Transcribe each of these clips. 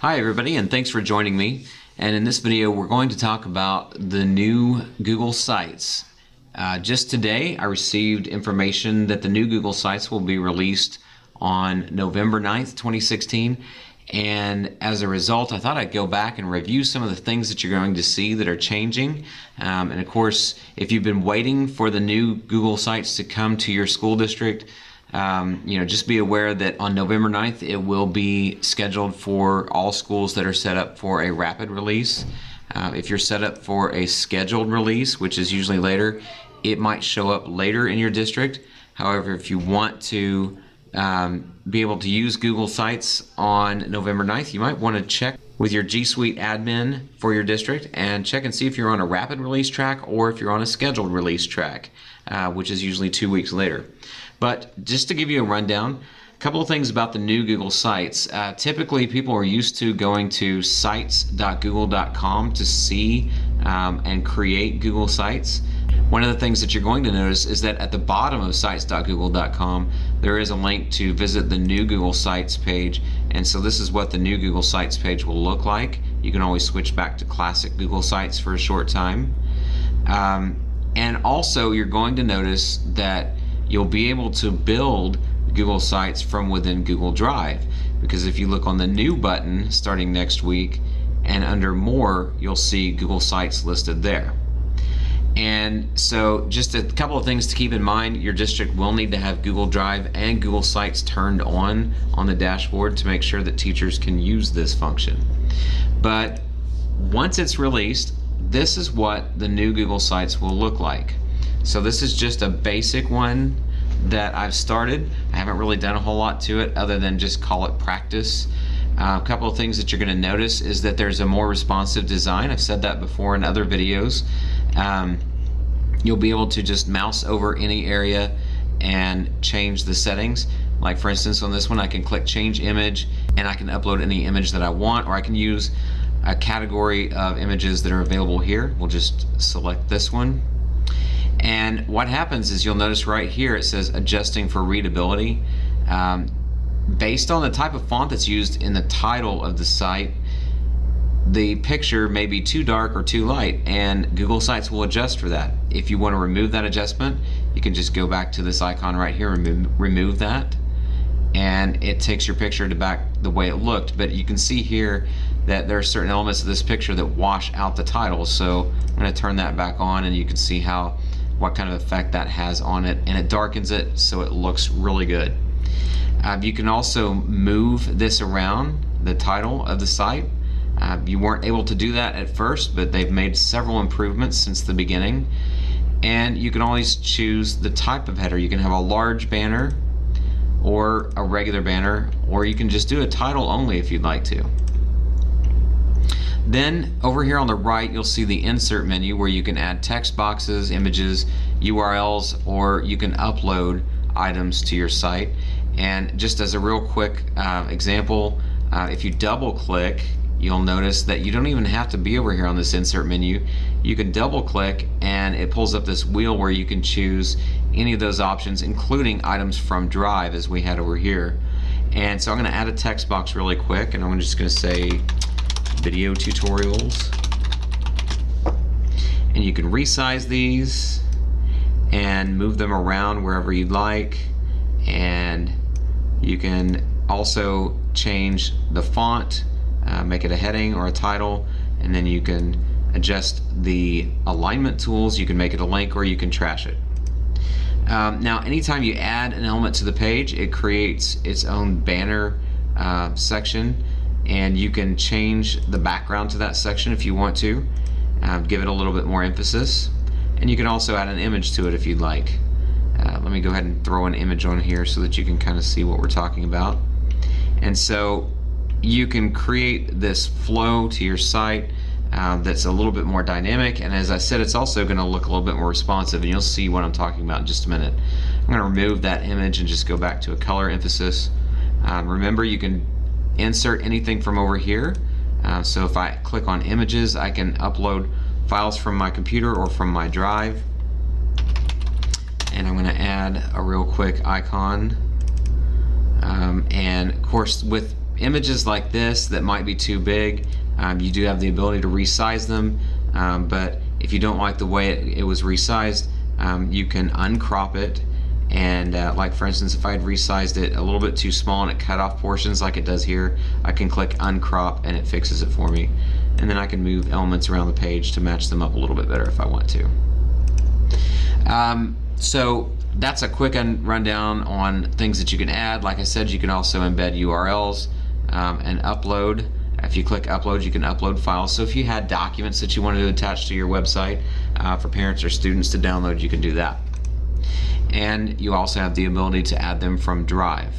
Hi everybody, and thanks for joining me. And in this video we're going to talk about the new Google Sites. Just today I received information that the new Google Sites will be released on November 9th, 2016. And as a result, I thought I'd go back and review some of the things that you're going to see that are changing. And of course, if you've been waiting for the new Google Sites to come to your school district, just be aware that on November 9th it will be scheduled for all schools that are set up for a rapid release. If you're set up for a scheduled release, which is usually later, it might show up later in your district. However, if you want to be able to use Google Sites on November 9th, you might want to check with your G Suite admin for your district and check and see if you're on a rapid release track or if you're on a scheduled release track, which is usually 2 weeks later. But just to give you a rundown, a couple of things about the new Google Sites. Typically people are used to going to sites.google.com to see and create Google Sites. One of the things that you're going to notice is that at the bottom of sites.google.com there is a link to visit the new Google Sites page, and so this is what the new Google Sites page will look like. You can always switch back to classic Google Sites for a short time. And also you're going to notice that you'll be able to build Google Sites from within Google Drive, because if you look on the new button starting next week and under more, you'll see Google Sites listed there. And so just a couple of things to keep in mind: your district will need to have Google Drive and Google Sites turned on the dashboard to make sure that teachers can use this function. But once it's released, this is what the new Google Sites will look like. So this is just a basic one that I've started. I haven't really done a whole lot to it other than just call it practice. A couple of things that you're going to notice is that there's a more responsive design. I've said that before in other videos. You'll be able to just mouse over any area and change the settings. Like for instance on this one, I can click change image and I can upload any image that I want, or I can use a category of images that are available here. We'll just select this one. And what happens is you'll notice right here it says adjusting for readability. Based on the type of font that's used in the title of the site, the picture may be too dark or too light, and Google Sites will adjust for that. If you want to remove that adjustment, you can just go back to this icon right here and remove that, and it takes your picture to back the way it looked. But you can see here that there are certain elements of this picture that wash out the title, so I'm going to turn that back on and you can see what kind of effect that has on it, and it darkens it so it looks really good. You can also move this around the title of the site. You weren't able to do that at first, but they've made several improvements since the beginning. And you can always choose the type of header. You can have a large banner or a regular banner, or you can just do a title only if you'd like to. Then over here on the right you'll see the insert menu where you can add text boxes, images, URLs, or you can upload items to your site. And just as a real quick example, if you double click, you'll notice that you don't even have to be over here on this insert menu. You can double click and it pulls up this wheel where you can choose any of those options, including items from Drive as we had over here. And so I'm going to add a text box really quick, and I'm just going to say video tutorials, and you can resize these and move them around wherever you'd like, and you can also change the font, make it a heading or a title, and then you can adjust the alignment tools. You can make it a link or you can trash it. Now anytime you add an element to the page, it creates its own banner section, and you can change the background to that section if you want to, give it a little bit more emphasis, and you can also add an image to it if you'd like. Let me go ahead and throw an image on here so that you can kind of see what we're talking about. And so you can create this flow to your site that's a little bit more dynamic, and as I said, it's also going to look a little bit more responsive, and you'll see what I'm talking about in just a minute. I'm going to remove that image and just go back to a color emphasis. Remember, you can insert anything from over here. So if I click on images, I can upload files from my computer or from my drive. And I'm going to add a real quick icon. And of course with images like this that might be too big, you do have the ability to resize them, but if you don't like the way it was resized, you can uncrop it. And like for instance, if I had resized it a little bit too small and it cut off portions like it does here, I can click uncrop and it fixes it for me. And then I can move elements around the page to match them up a little bit better if I want to. So that's a quick rundown on things that you can add. Like I said, you can also embed URLs and upload. If you click upload, you can upload files. So if you had documents that you wanted to attach to your website for parents or students to download, you can do that. And you also have the ability to add them from Drive.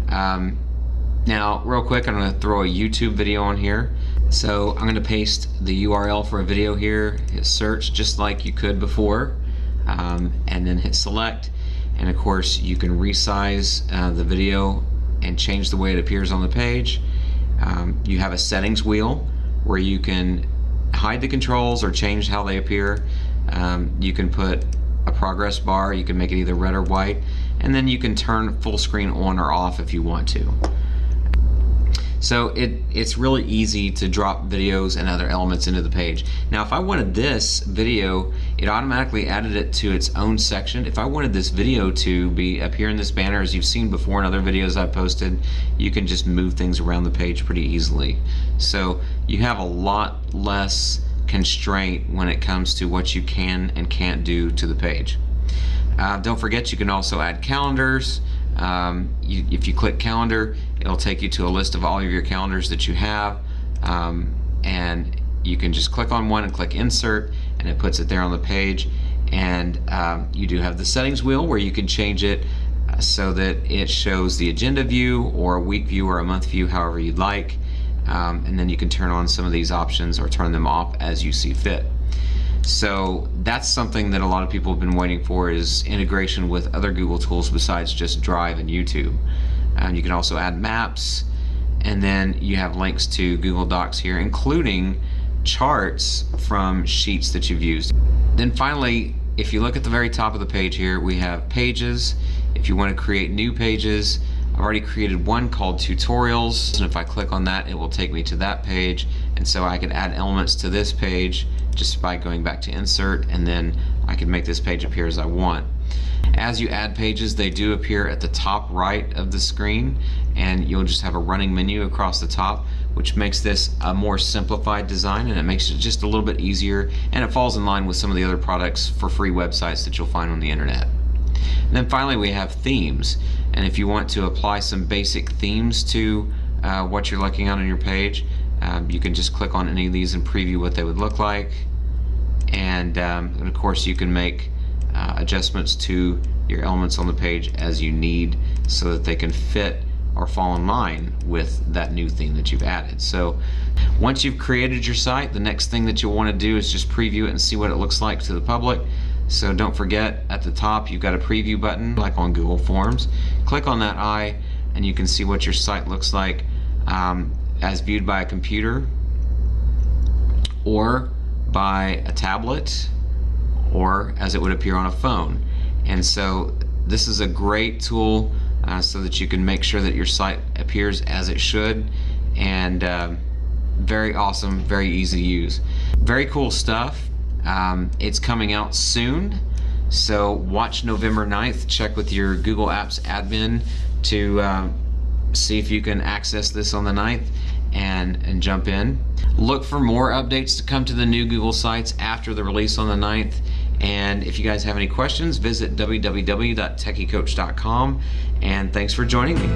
Now, real quick, I'm going to throw a YouTube video on here. So I'm going to paste the URL for a video here, hit search just like you could before, and then hit select. And of course, you can resize the video and change the way it appears on the page. You have a settings wheel where you can hide the controls or change how they appear. You can put a progress bar, you can make it either red or white, and then you can turn full screen on or off if you want to. So it's really easy to drop videos and other elements into the page. Now if I wanted this video, it automatically added it to its own section. If I wanted this video to appear in this banner, as you've seen before in other videos I've posted, you can just move things around the page pretty easily. So you have a lot less constraint when it comes to what you can and can't do to the page. Don't forget, you can also add calendars. If you click calendar, it'll take you to a list of all of your calendars that you have, and you can just click on one and click insert, and it puts it there on the page. And you do have the settings wheel where you can change it so that it shows the agenda view or a week view or a month view, however you'd like. And then you can turn on some of these options or turn them off as you see fit. So that's something that a lot of people have been waiting for, is integration with other Google tools besides just Drive and YouTube. You can also add maps, and then you have links to Google Docs here, including charts from sheets that you've used. Then finally, if you look at the very top of the page here, we have pages. If you want to create new pages, I've already created one called tutorials, and if I click on that, it will take me to that page. And so I can add elements to this page just by going back to insert, and then I can make this page appear as I want. As you add pages, they do appear at the top right of the screen, and you'll just have a running menu across the top, which makes this a more simplified design, and it makes it just a little bit easier, and it falls in line with some of the other products for free websites that you'll find on the internet. And then finally, we have themes, and if you want to apply some basic themes to what you're looking at on your page, you can just click on any of these and preview what they would look like. And of course, you can make adjustments to your elements on the page as you need, so that they can fit or fall in line with that new theme that you've added. So once you've created your site, the next thing that you'll want to do is just preview it and see what it looks like to the public. So don't forget, at the top you've got a preview button like on Google Forms. Click on that eye and you can see what your site looks like as viewed by a computer or by a tablet, or as it would appear on a phone. And so this is a great tool so that you can make sure that your site appears as it should, and very awesome, very easy to use. Very cool stuff. It's coming out soon, so watch November 9th. Check with your Google Apps admin to see if you can access this on the 9th and jump in. Look for more updates to come to the new Google Sites after the release on the 9th. And if you guys have any questions, visit www.techiecoach.com. And thanks for joining me.